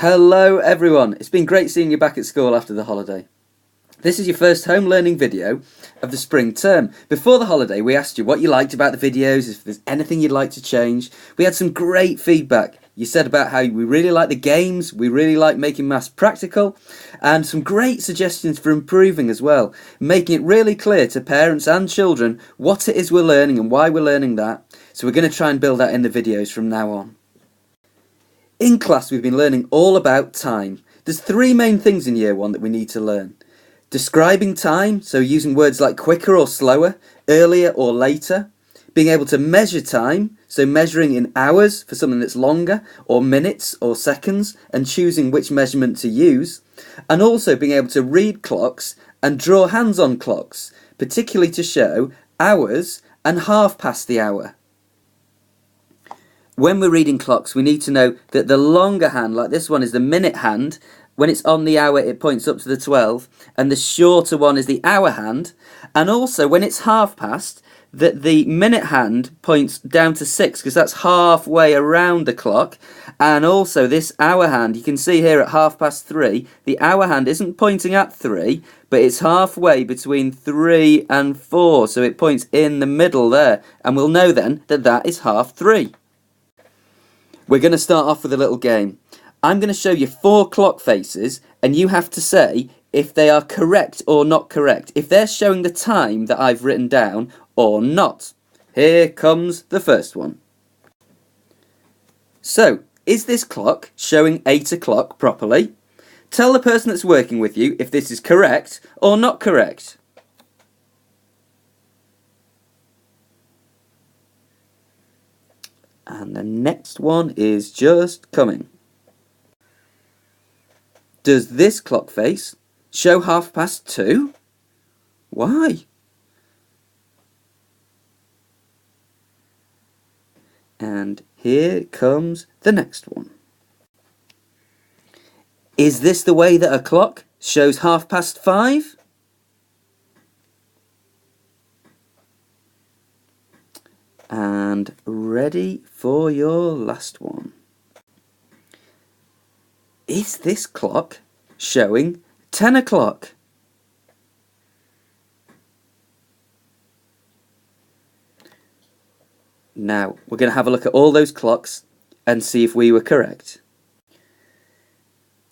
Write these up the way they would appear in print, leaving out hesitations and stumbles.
Hello everyone, it's been great seeing you back at school after the holiday. This is your first home learning video of the spring term. Before the holiday we asked you what you liked about the videos, if there's anything you'd like to change. We had some great feedback. You said about how we really like the games, we really like making maths practical, and some great suggestions for improving as well, making it really clear to parents and children what it is we're learning and why we're learning that. So we're going to try and build that in the videos from now on. In class we've been learning all about time. There's three main things in year one that we need to learn. Describing time, so using words like quicker or slower, earlier or later. Being able to measure time, so measuring in hours for something that's longer, or minutes or seconds, and choosing which measurement to use. And also being able to read clocks and draw hands on clocks, particularly to show hours and half past the hour. When we're reading clocks, we need to know that the longer hand, like this one, is the minute hand. When it's on the hour, it points up to the 12, and the shorter one is the hour hand. And also, when it's half past, that the minute hand points down to 6, because that's halfway around the clock. And also, this hour hand, you can see here at 3:30, the hour hand isn't pointing at 3, but it's halfway between 3 and 4, so it points in the middle there. And we'll know then that that is 3:30. We're going to start off with a little game. I'm going to show you 4 clock faces, and you have to say if they are correct or not correct, if they're showing the time that I've written down or not. Here comes the first one. So, is this clock showing 8 o'clock properly? Tell the person that's working with you if this is correct or not correct. And the next one is just coming. Does this clock face show 2:30? Why? And here comes the next one. Is this the way that a clock shows 5:30? And ready for your last one. Is this clock showing 10 o'clock? Now, we're going to have a look at all those clocks and see if we were correct.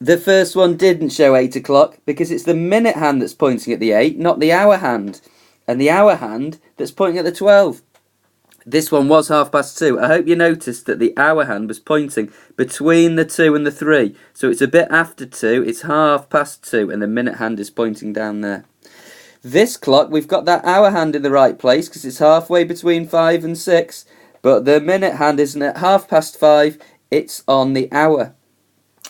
The first one didn't show 8 o'clock because it's the minute hand that's pointing at the 8, not the hour hand. And the hour hand that's pointing at the 12. This one was 2:30. I hope you noticed that the hour hand was pointing between the 2 and the 3. So it's a bit after 2, it's 2:30, and the minute hand is pointing down there. This clock, we've got that hour hand in the right place because it's halfway between 5 and 6. But the minute hand isn't at 5:30, it's on the hour.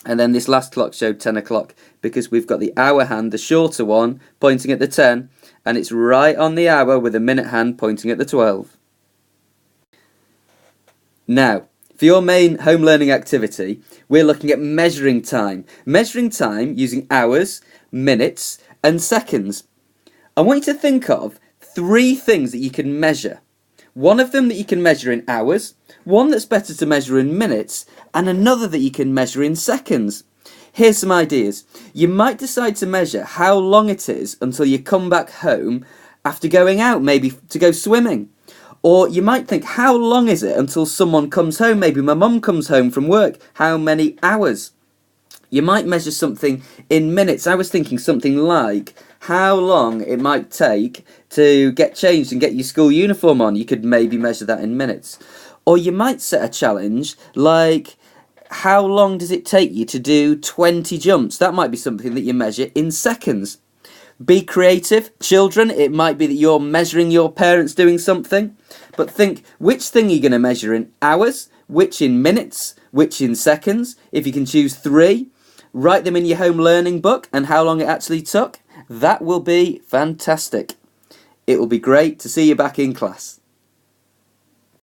And then this last clock showed 10 o'clock because we've got the hour hand, the shorter one, pointing at the 10. And it's right on the hour with the minute hand pointing at the 12. Now, for your main home learning activity, we're looking at measuring time. Measuring time using hours, minutes, and seconds. I want you to think of 3 things that you can measure. One of them that you can measure in hours, one that's better to measure in minutes, and another that you can measure in seconds. Here's some ideas. You might decide to measure how long it is until you come back home after going out, maybe to go swimming. Or you might think, how long is it until someone comes home? Maybe my mum comes home from work. How many hours? You might measure something in minutes. I was thinking something like how long it might take to get changed and get your school uniform on. You could maybe measure that in minutes. Or you might set a challenge like how long does it take you to do 20 jumps? That might be something that you measure in seconds. Be creative. Children, it might be that you're measuring your parents doing something. But think, which thing are you going to measure in hours, which in minutes, which in seconds? If you can choose 3, write them in your home learning book and how long it actually took. That will be fantastic. It will be great to see you back in class.